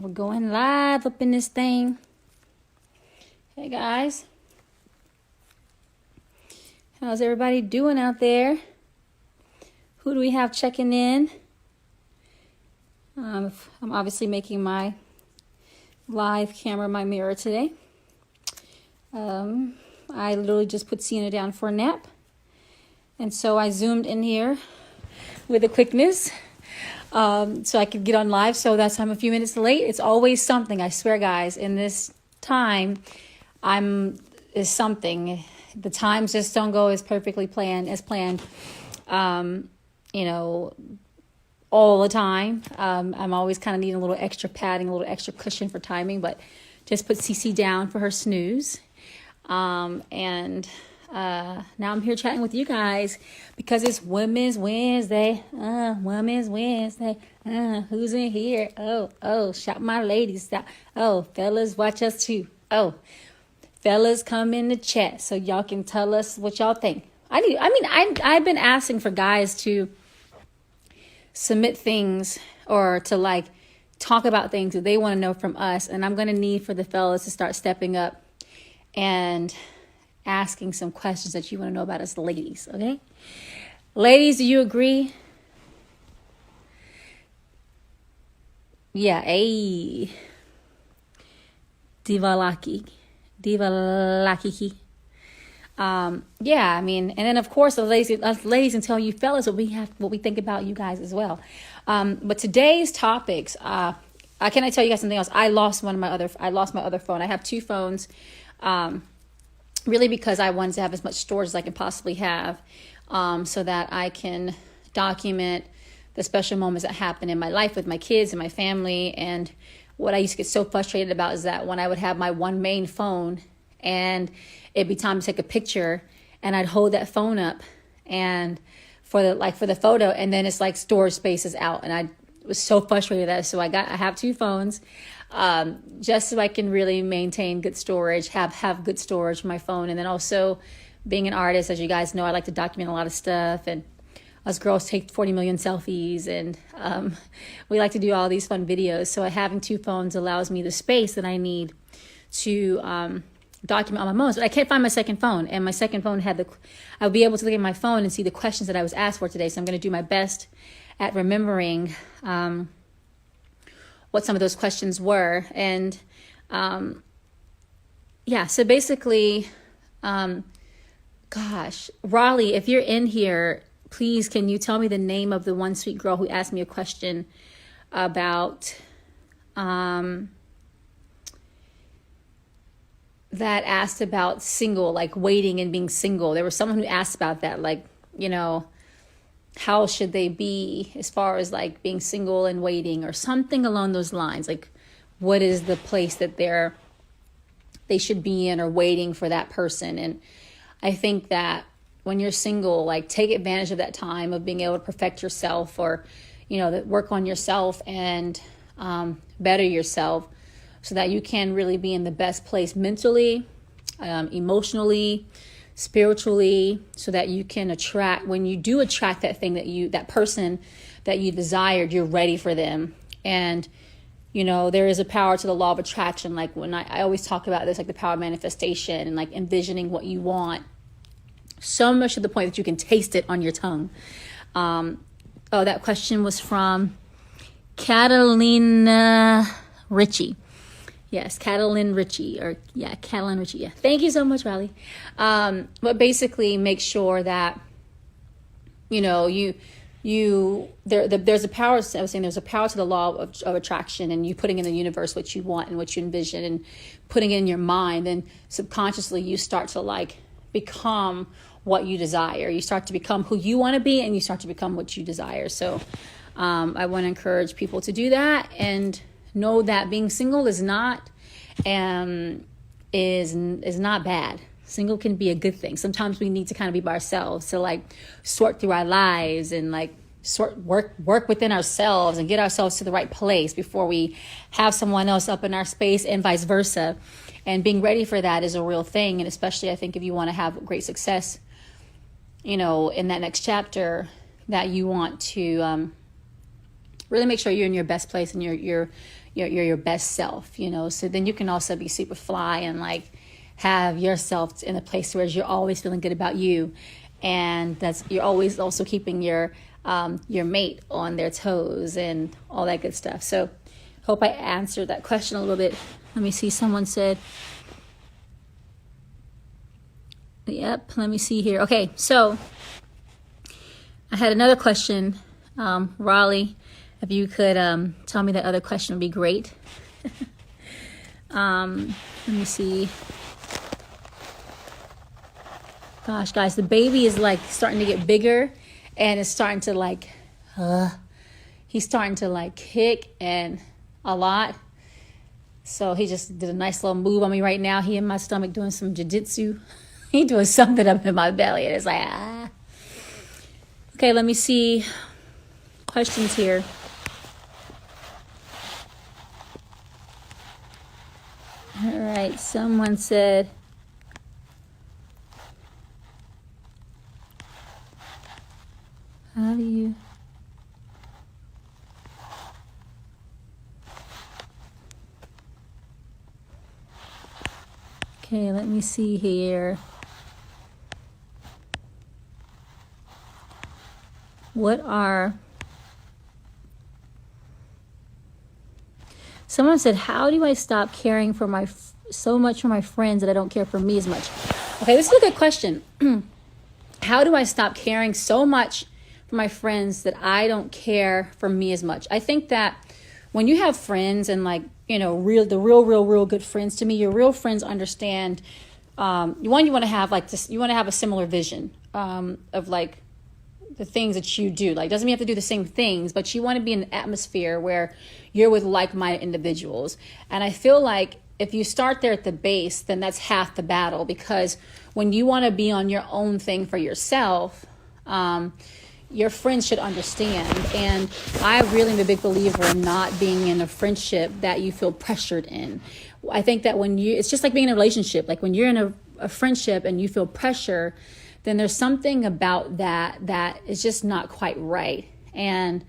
We're going live up in this thing. Hey guys, how's everybody doing out there? Who do we have checking in? I'm obviously making my live camera my mirror today. I literally just put Ciara down for a nap, and so I zoomed in here with a quickness. So I could get on live. So that's I'm a few minutes late. It's always something. I swear, guys. In this time, is something. The times just don't go as perfectly planned. All the time. I'm always kind of needing a little extra padding, a little extra cushion for timing. But just put Cece down for her snooze. Now I'm here chatting with you guys because it's Women's Wednesday. Women's Wednesday. Who's in here? Oh, shout my ladies. Oh, fellas, watch us too. Oh, fellas, come in the chat so y'all can tell us what y'all think. I've been asking for guys to submit things or to talk about things that they want to know from us, and I'm going to need for the fellas to start stepping up and asking some questions that you want to know about us ladies, okay? Ladies, do you agree? Yeah, hey. Diva Laki. And then of course us ladies can tell you fellas what we think about you guys as well. But today's topics, can I tell you guys something else? I lost my other phone. I have two phones. Really because I wanted to have as much storage as I can possibly have, so that I can document the special moments that happen in my life with my kids and my family. And what I used to get so frustrated about is that when I would have my one main phone and it'd be time to take a picture and I'd hold that phone up and for the photo, and then it's like storage space is out, and I was so frustrated with that. So I have two phones. Just so I can really maintain good storage, have good storage for my phone. And then also being an artist, as you guys know, I like to document a lot of stuff, and us girls take 40 million selfies, and we like to do all these fun videos. So having two phones allows me the space that I need to document all my moments. But I can't find my second phone, and my second phone I'll be able to look at my phone and see the questions that I was asked for today. So I'm going to do my best at remembering what some of those questions were. And so basically, Raleigh, if you're in here, please can you tell me the name of the one sweet girl who asked me a question about that asked about single, like waiting and being single. There was someone who asked about that, how should they be as far as being single and waiting, or something along those lines. What is the place that they should be in, or waiting for that person? And I think that when you're single, take advantage of that time of being able to perfect yourself, or work on yourself and better yourself, so that you can really be in the best place mentally, emotionally, spiritually, so that you can attract, when you do attract that person that you desired, you're ready for them. And there is a power to the law of attraction. When I always talk about this, the power of manifestation, and envisioning what you want, so much to the point that you can taste it on your tongue. That question was from Catalina Ritchie. Yes, Catalina Ritchie. Yeah. Thank you so much, Riley. But basically, make sure that there's a power. I was saying there's a power to the law of attraction, and you putting in the universe what you want and what you envision, and putting it in your mind, and subconsciously you start to become what you desire. You start to become who you want to be, and you start to become what you desire. So I want to encourage people to do that, and know that being single is not bad. Single can be a good thing. Sometimes we need to kind of be by ourselves to sort through our lives, and work within ourselves and get ourselves to the right place before we have someone else up in our space, and vice versa. And being ready for that is a real thing. And especially I think if you want to have great success, in that next chapter, that you want to really make sure you're in your best place and you're your best self, you know. So then you can also be super fly and like have yourself in a place where you're always feeling good about you, and that's you're always also keeping your mate on their toes and all that good stuff. So hope I answered that question a little bit. Let me see. Someone said, yep, let me see here. Okay, so I had another question. Raleigh, if you could tell me that other question would be great. Let me see. Gosh, guys, the baby is like starting to get bigger, and it's starting to like, he's starting to like kick and a lot. So he just did a nice little move on me right now. He in my stomach doing some jiu-jitsu. He doing something up in my belly, and it's like, ah. Okay, let me see questions here. All right, someone said, how do you... Okay, let me see here. What are... Someone said, how do I stop caring for so much for my friends that I don't care for me as much? Okay, this is a good question. How do I stop caring so much for my friends that I don't care for me as much? I think that when you have friends and like, you know, real good friends, to me, your real friends understand, you want to have like this, you want to have a similar vision of like the things that you do. Like, doesn't mean you have to do the same things, but you want to be in an atmosphere where you're with like-minded individuals. And I feel like if you start there at the base, then that's half the battle, because when you want to be on your own thing for yourself, your friends should understand. And I really am a big believer in not being in a friendship that you feel pressured in. I think that it's just like being in a relationship. Like when you're in a friendship and you feel pressure, then there's something about that is just not quite right. And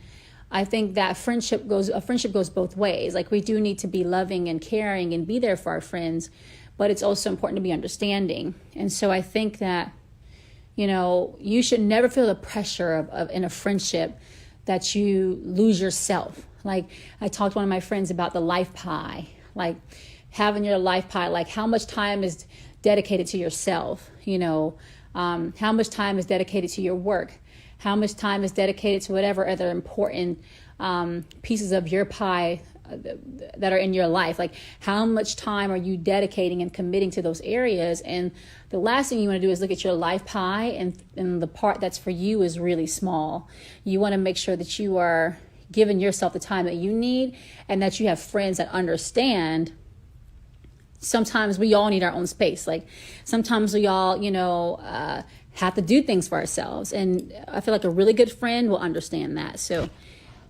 I think that a friendship goes both ways. Like, we do need to be loving and caring and be there for our friends, but it's also important to be understanding. And so I think that, you know, you should never feel the pressure of in a friendship that you lose yourself. Like, I talked to one of my friends about the life pie, like having your life pie, like how much time is dedicated to yourself, you know, how much time is dedicated to your work, how much time is dedicated to whatever other important pieces of your pie that are in your life. Like, how much time are you dedicating and committing to those areas? And the last thing you want to do is look at your life pie and the part that's for you is really small. You want to make sure that you are giving yourself the time that you need, and that you have friends that understand. Sometimes we all need our own space. Like, sometimes we all, you know, have to do things for ourselves. And I feel like a really good friend will understand that. So,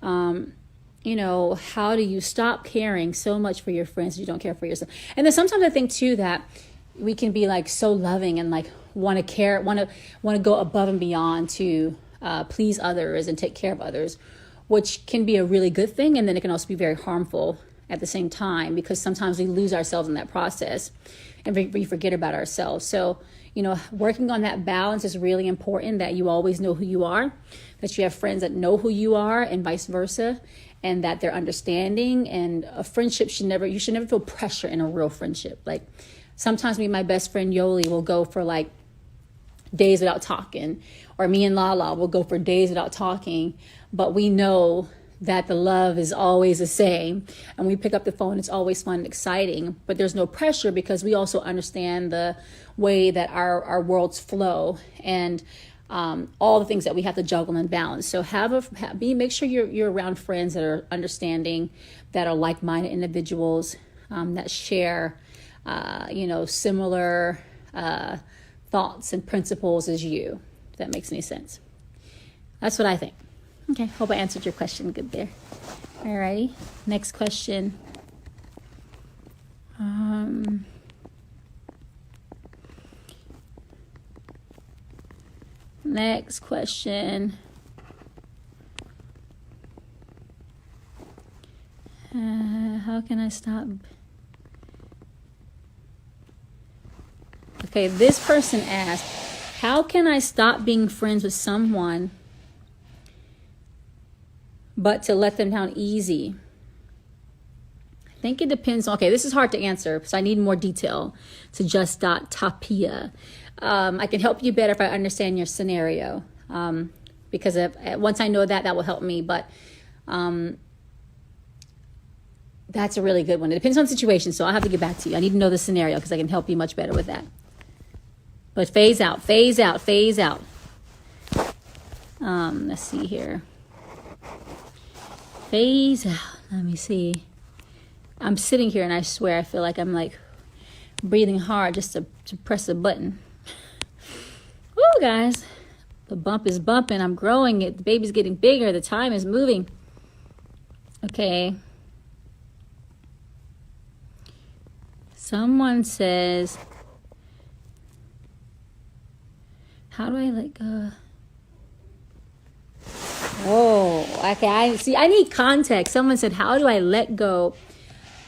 you know, how do you stop caring so much for your friends that you don't care for yourself? And then sometimes I think too that we can be like so loving and like want to go above and beyond to please others and take care of others, which can be a really good thing. And then it can also be very harmful at the same time, because sometimes we lose ourselves in that process and we forget about ourselves. So, you know, working on that balance is really important, that you always know who you are, that you have friends that know who you are and vice versa, and that they're understanding. And a friendship you should never feel pressure in a real friendship. Like, sometimes me and my best friend Yoli will go for like days without talking, or me and Lala will go for days without talking, but we know that the love is always the same, and we pick up the phone, it's always fun and exciting, but there's no pressure, because we also understand the way that our worlds flow, and all the things that we have to juggle and balance. So make sure you're around friends that are understanding, that are like-minded individuals, that share you know, similar thoughts and principles as you, if that makes any sense. That's what I think. Okay, hope I answered your question good there. Alrighty, next question. Next question. How can I stop? Okay, this person asked, how can I stop being friends with someone but to let them down easy? I think it depends on, okay, this is hard to answer because I need more detail to just.tapia. I can help you better if I understand your scenario, because once I know that, that will help me. But that's a really good one. It depends on the situation, so I'll have to get back to you. I need to know the scenario because I can help you much better with that. But phase out, phase out, phase out. Let's see here. Phase out. Let me see. I'm sitting here and I swear I feel like I'm like breathing hard just to press a button. Woo, guys. The bump is bumping. I'm growing it. The baby's getting bigger. The time is moving. Okay. Someone says, how do I let go? Oh, okay. I need context. Someone said, how do I let go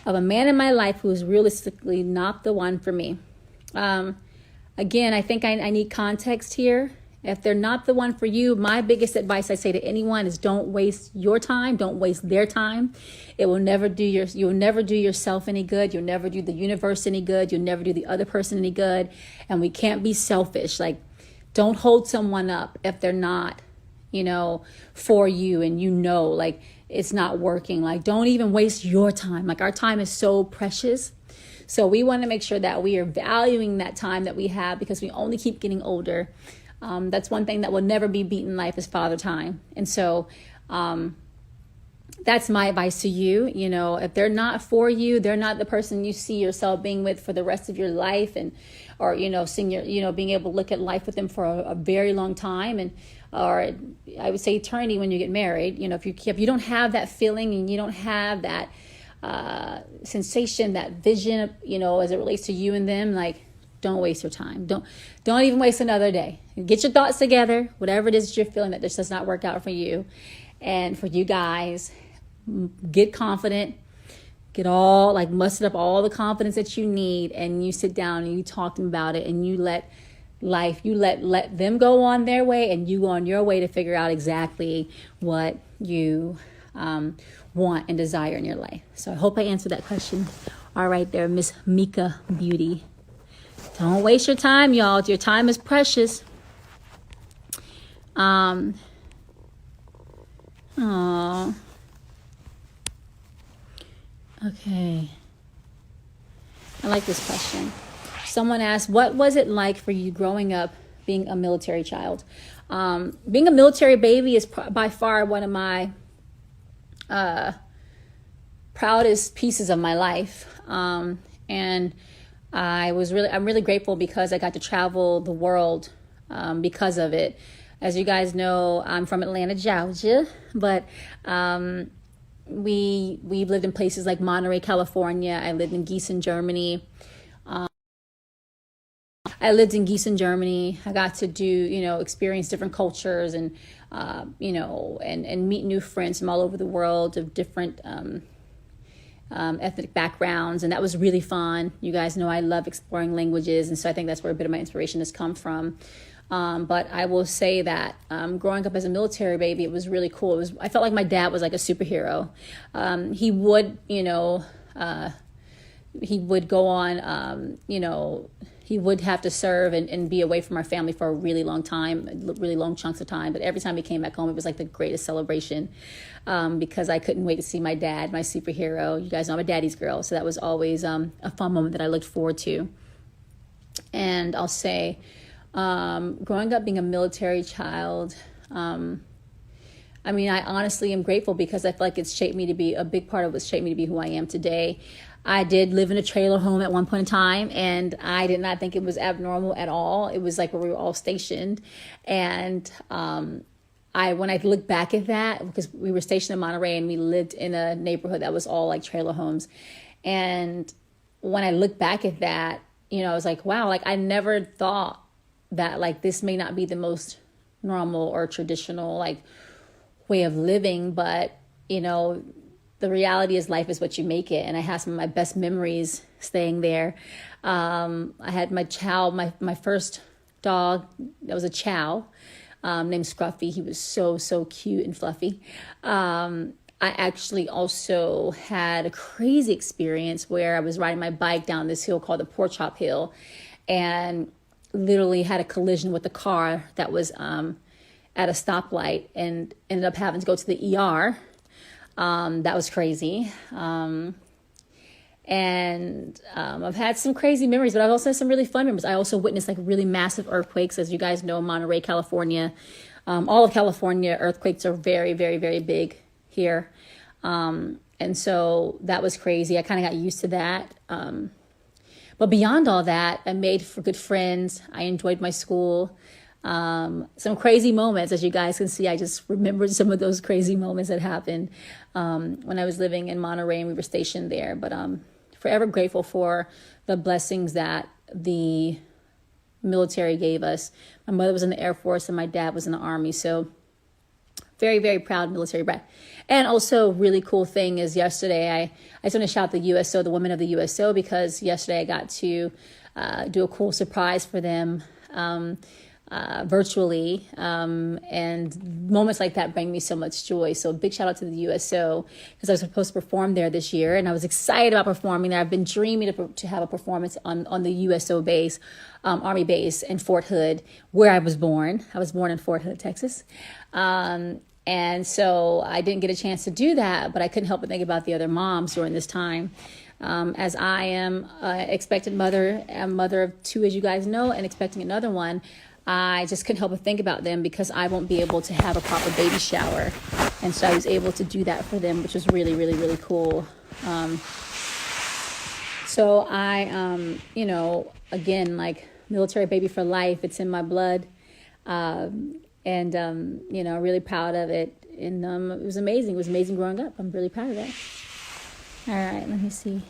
of a man in my life who is realistically not the one for me? Again, I think I need context here. If they're not the one for you, my biggest advice I say to anyone is don't waste your time. Don't waste their time. It will never do you'll never do yourself any good. You'll never do the universe any good. You'll never do the other person any good. And we can't be selfish. Like, don't hold someone up if they're not, for you, and like it's not working. Like, don't even waste your time. Like, our time is so precious. So we want to make sure that we are valuing that time that we have, because we only keep getting older. That's one thing that will never be beaten in life is father time. And so that's my advice to you. If they're not for you, they're not the person you see yourself being with for the rest of your life, or seeing being able to look at life with them for a very long time, or I would say eternity when you get married. If you don't have that feeling and you don't have that sensation, that vision, as it relates to you and them, like, don't waste your time. Don't even waste another day. Get your thoughts together, whatever it is that you're feeling that this does not work out for you. And for you guys, get confident, muster up all the confidence that you need, and you sit down and you talk to them about it, and you let them go on their way, and you go on your way to figure out exactly what you want and desire in your life. So I hope I answered that question. All right there, Miss Mika Beauty. Don't waste your time, y'all. Your time is precious. Okay. I like this question. Someone asked, what was it like for you growing up being a military child? Being a military baby is by far one of my proudest pieces of my life. And I'm really grateful because I got to travel the world because of it. As you guys know, I'm from Atlanta, Georgia, but we lived in places like Monterey, California. I lived in Gießen, Germany. I got to do, experience different cultures and, and meet new friends from all over the world of different ethnic backgrounds, and that was really fun. You guys know I love exploring languages, and so I think that's where a bit of my inspiration has come from. But I will say that growing up as a military baby, it was really cool. I felt like my dad was like a superhero. He would, he would go on, he would have to serve and be away from our family for a really long time, really long chunks of time. But every time he came back home, it was like the greatest celebration because I couldn't wait to see my dad, my superhero. You guys know I'm a daddy's girl, so that was always a fun moment that I looked forward to. And I'll say, growing up being a military child, I honestly am grateful because I feel like it's shaped me to be a big part of what's shaped me to be who I am today. I did live in a trailer home at one point in time, and I did not think it was abnormal at all. It was like where we were all stationed. And when I look back at that, because we were stationed in Monterey and we lived in a neighborhood that was all like trailer homes. And when I look back at that, I was like, wow, like I never thought that like this may not be the most normal or traditional like way of living, but the reality is life is what you make it. And I have some of my best memories staying there. I had my chow, my first dog, that was a chow, named Scruffy. He was so cute and fluffy. I actually also had a crazy experience where I was riding my bike down this hill called the Pork Chop Hill, and literally had a collision with a car that was at a stoplight and ended up having to go to the ER. That was crazy. I've had some crazy memories, but I've also had some really fun memories. I also witnessed like really massive earthquakes. As you guys know, Monterey, California, all of California, earthquakes are very, very, very big here. And so that was crazy. I kind of got used to that. But beyond all that, I made for good friends. I enjoyed my school. Some crazy moments, as you guys can see. I just remembered some of those crazy moments that happened when I was living in Monterey and we were stationed there. But forever grateful for the blessings that the military gave us. My mother was in the Air Force and my dad was in the Army. So very, very proud military brat. And also really cool thing is yesterday, I just want to shout the USO, the women of the USO, because yesterday I got to do a cool surprise for them virtually. And moments like that bring me so much joy. So big shout out to the USO, because I was supposed to perform there this year and I was excited about performing there. I've been dreaming to have a performance on the USO base, Army base in Fort Hood, where I was born. I was born in Fort Hood, Texas. And so I didn't get a chance to do that, but I couldn't help but think about the other moms during this time. As I am expected mother, a mother of two, as you guys know, and expecting another one, I just couldn't help but think about them because I won't be able to have a proper baby shower. And so I was able to do that for them, which was really, really, really cool. So I, again, like military baby for life, it's in my blood. Really proud of it. And it was amazing. It was amazing growing up. I'm really proud of that. All right, let me see.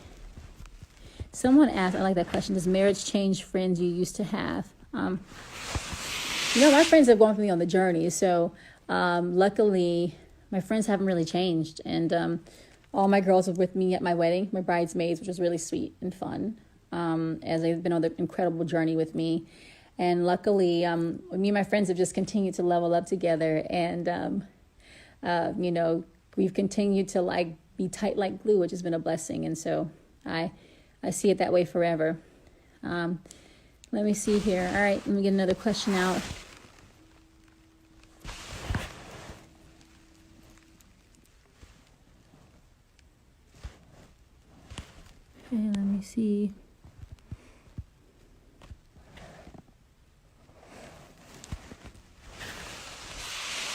Someone asked, I like that question, does marriage change friends you used to have? My friends have gone with me on the journey. So luckily, my friends haven't really changed. And all my girls were with me at my wedding, my bridesmaids, which was really sweet and fun, as they've been on the incredible journey with me. And luckily, me and my friends have just continued to level up together. And, we've continued to be tight like glue, which has been a blessing. And so I see it that way forever. Let me see here. All right, let me get another question out. Okay, let me see.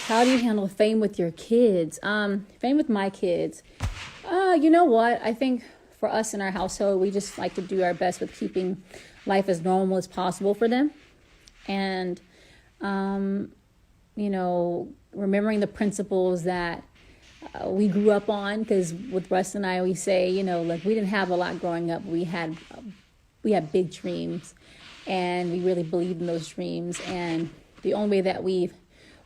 How do you handle fame with your kids? Fame with my kids. You know what? I think for us in our household, we just like to do our best with keeping life as normal as possible for them. And, remembering the principles that we grew up on, because with Russ and I, we say, we didn't have a lot growing up. We had big dreams, and we really believed in those dreams. And the only way that we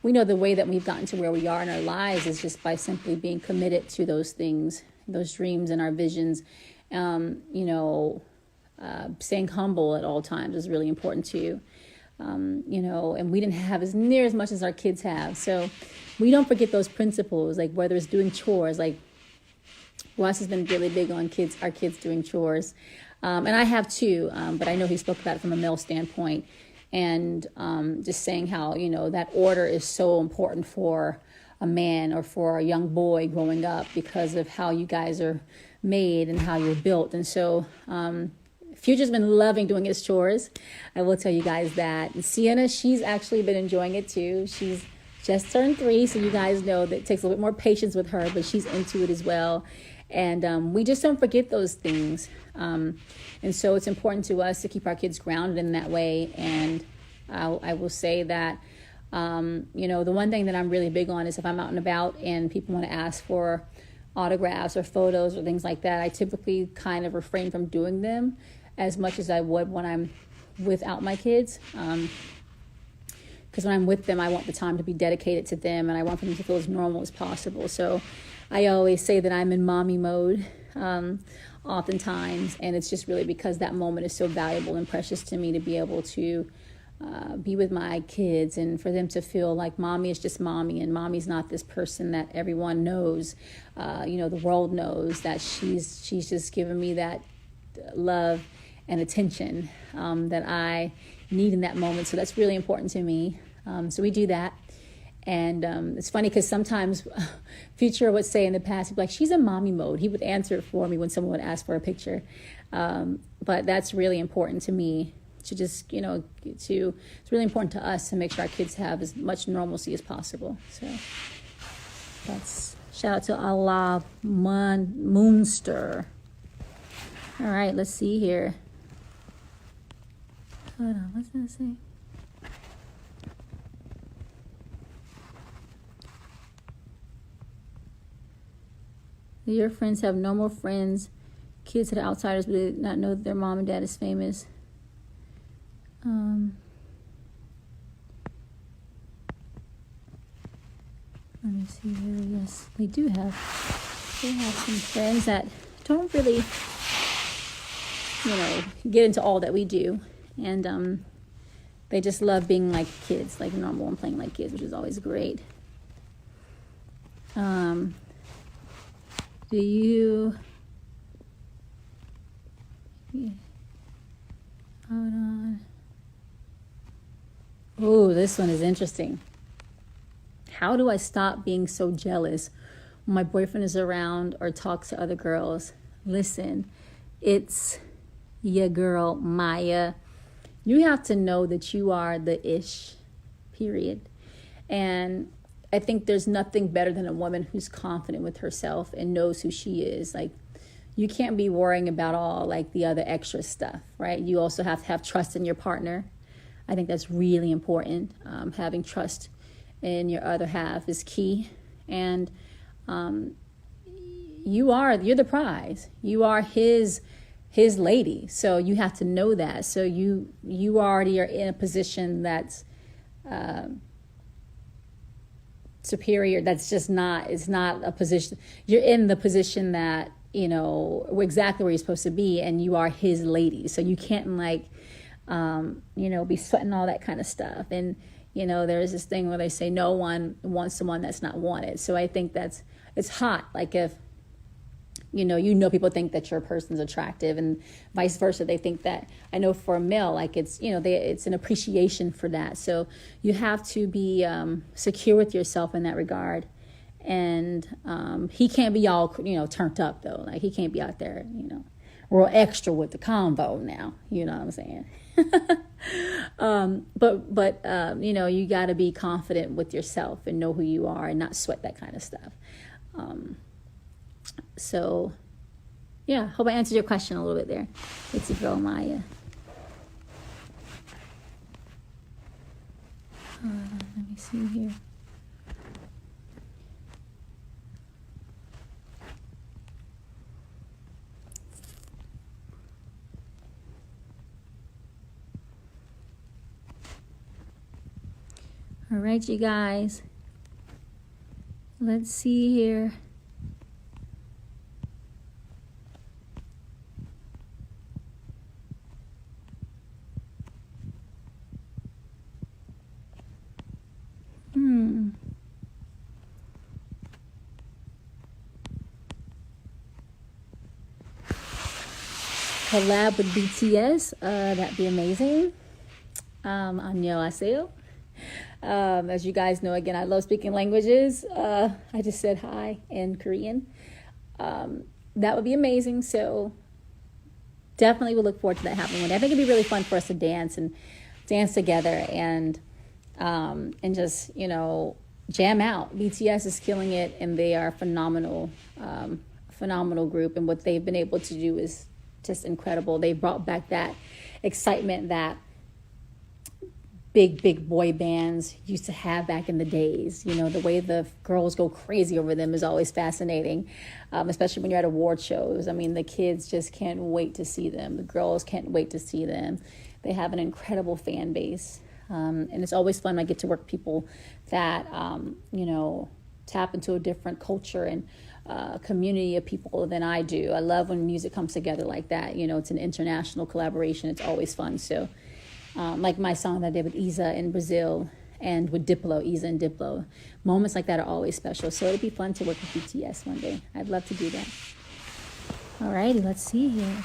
know the way that we've gotten to where we are in our lives is just by simply being committed to those things, those dreams and our visions. Staying humble at all times is really important too. And we didn't have as near as much as our kids have. So we don't forget those principles, like whether it's doing chores, like Russ has been really big on our kids doing chores. And I have too, but I know he spoke about it from a male standpoint. And just saying how, that order is so important for a man or for a young boy growing up because of how you guys are made and how you're built. And so Future's been loving doing his chores. I will tell you guys that. And Sienna, she's actually been enjoying it too. She's just turned 3, so you guys know that it takes a little bit more patience with her, but she's into it as well. And we just don't forget those things. And so it's important to us to keep our kids grounded in that way. And I will say that, the one thing that I'm really big on is if I'm out and about and people want to ask for autographs or photos or things like that, I typically kind of refrain from doing them as much as I would when I'm without my kids. Because when I'm with them, I want the time to be dedicated to them and I want them to feel as normal as possible. So I always say that I'm in mommy mode oftentimes, and it's just really because that moment is so valuable and precious to me to be able to be with my kids and for them to feel like mommy is just mommy, and mommy's not this person that everyone knows, the world knows, that she's just giving me that love and attention that I need in that moment. So that's really important to me. So we do that. And it's funny because sometimes Future would say in the past, he'd be like, she's in mommy mode. He would answer it for me when someone would ask for a picture. But that's really important to me to just, it's really important to us to make sure our kids have as much normalcy as possible. So that's shout out to Allah Moonster. All right, let's see here. Hold on, what's that say? Your friends have normal friends, kids that are outsiders, but they did not know that their mom and dad is famous. Let me see here. Yes, they do have. They have some friends that don't really, get into all that we do, and they just love being like kids, like normal, and playing like kids, which is always great. Do you? Yeah. Hold on. Oh, this one is interesting. How do I stop being so jealous when my boyfriend is around or talks to other girls? Listen, it's your girl, Maya. You have to know that you are the ish, period. And I think there's nothing better than a woman who's confident with herself and knows who she is. Like, you can't be worrying about all like the other extra stuff, right? You also have to have trust in your partner. I think that's really important. Having trust in your other half is key. And you're the prize. You are his lady. So you have to know that. So you already are in a position that's superior. That's just it's not a position. You're in the position that, exactly where you're supposed to be, and you are his lady. So you can't be sweating all that kind of stuff. And, there's this thing where they say no one wants someone that's not wanted. So I think it's hot. Like if, people think that your person's attractive and vice versa. They think that, I know for a male, like it's, it's an appreciation for that. So you have to be secure with yourself in that regard. And he can't be all, turned up though. Like he can't be out there, real extra with the convo now. You know what I'm saying? But you got to be confident with yourself and know who you are and not sweat that kind of stuff. So, yeah, hope I answered your question a little bit there. It's your girl, Maya. Let me see here. All right, you guys. Let's see here. Collab with BTS. That'd be amazing. 안녕하세요. As you guys know, again, I love speaking languages. I just said hi in Korean. That would be amazing. So definitely we'll look forward to that happening. I think it'd be really fun for us to dance together and just, jam out. BTS is killing it, and they are phenomenal group. And what they've been able to do is just incredible. They brought back that excitement that big boy bands used to have back in the days. The way the girls go crazy over them is always fascinating, especially when you're at award shows. I mean, the kids just can't wait to see them. The girls can't wait to see them. They have an incredible fan base. And it's always fun when I get to work with people that, tap into a different culture and community of people than I do. I love when music comes together like that. You know, it's an international collaboration. It's always fun. So like my song that I did with Isa in Brazil and with Diplo, Isa and Diplo. Moments like that are always special. So it'd be fun to work with BTS one day. I'd love to do that. Alrighty, let's see here.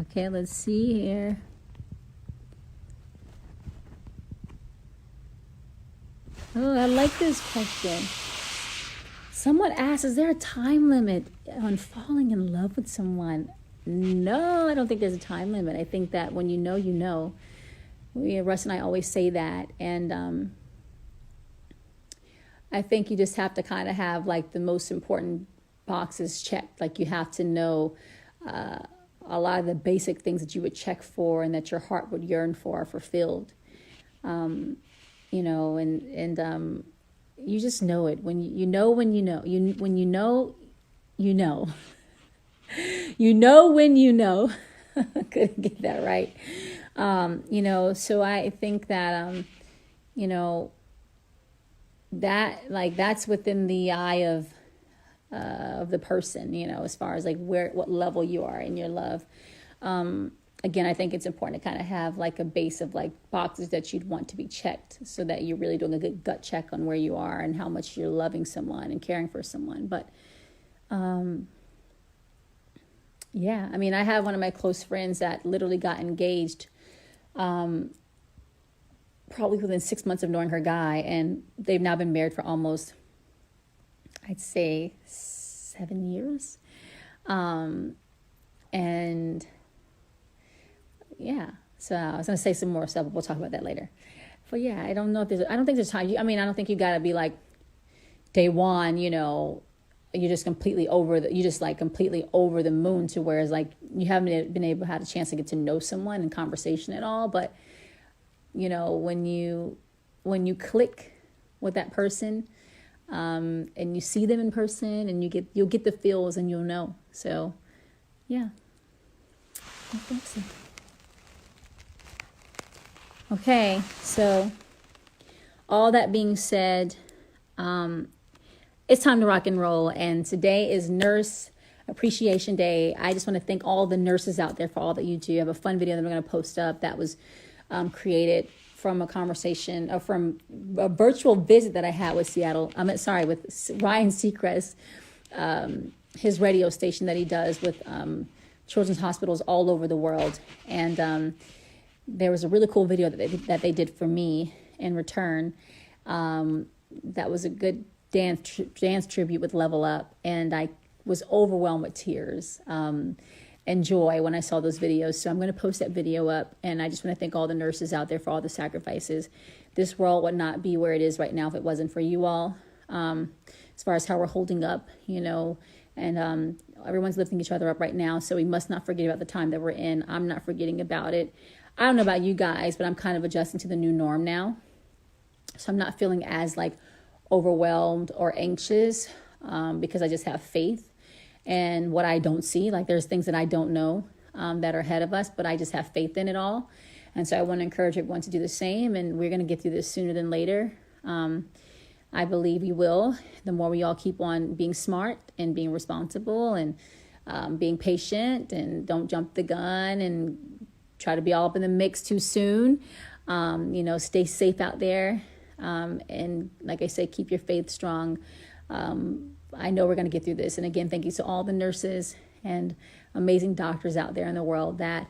Okay, let's see here. Oh, I like this question. Someone asked, is there a time limit on falling in love with someone? No, I don't think there's a time limit. I think that when you know, you know. Russ and I always say that. And I think you just have to kind of have like the most important boxes checked. Like you have to know a lot of the basic things that you would check for and that your heart would yearn for are fulfilled. You know, and you just know it when you know when you know when you know you know you know when you know. Couldn't get that right. You know, so I think that you know, that like that's within the eye of the person, you know, as far as like what level you are in your love. Again, I think it's important to kind of have like a base of like boxes that you'd want to be checked so that you're really doing a good gut check on where you are and how much you're loving someone and caring for someone. But yeah, I mean, I have one of my close friends that literally got engaged probably within 6 months of knowing her guy, and they've now been married for almost, I'd say, 7 years. And yeah, so I was going to say some more stuff, but we'll talk about that later. But yeah, I don't think there's time. I mean, I don't think you got to be like day one, you know, you're just completely over the moon to where it's like you haven't been able to have a chance to get to know someone in conversation at all. But, you know, when you click with that person, and you see them in person and you'll get the feels and you'll know. So yeah, I think so. Okay, so all that being said, it's time to rock and roll, and today is Nurse Appreciation Day. I just want to thank all the nurses out there for all that you do. I have a fun video that I'm going to post up that was created from a conversation or from a virtual visit that I had with with Ryan Seacrest, his radio station that he does with children's hospitals all over the world. And there was a really cool video that they did for me in return. That was a good dance tribute with Level Up, and I was overwhelmed with tears and joy when I saw those videos. So I'm going to post that video up, and I just want to thank all the nurses out there for all the sacrifices. This world would not be where it is right now if it wasn't for you all, as far as how we're holding up, you know, and everyone's lifting each other up right now, so we must not forget about the time that we're in. I'm not forgetting about it. I don't know about you guys, but I'm kind of adjusting to the new norm now, so I'm not feeling as like overwhelmed or anxious, because I just have faith in what I don't see. Like there's things that I don't know that are ahead of us, but I just have faith in it all. And so I want to encourage everyone to do the same, and we're going to get through this sooner than later. I believe we will. The more we all keep on being smart and being responsible and being patient and don't jump the gun and try to be all up in the mix too soon. You know, stay safe out there. And like I said, keep your faith strong. I know we're going to get through this. And again, thank you to all the nurses and amazing doctors out there in the world that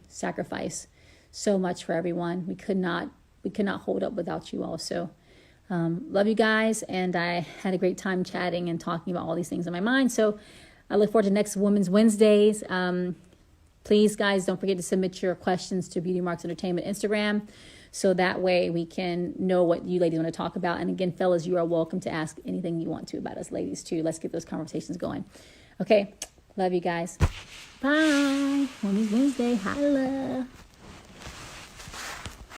sacrifice so much for everyone. We could not hold up without you all. So love you guys. And I had a great time chatting and talking about all these things in my mind. So I look forward to next Women's Wednesdays. Please, guys, don't forget to submit your questions to Beauty Marks Entertainment Instagram, so that way we can know what you ladies want to talk about. And again, fellas, you are welcome to ask anything you want to about us ladies too. Let's get those conversations going. Okay, Love you guys. Bye. Women's Wednesday. Holla.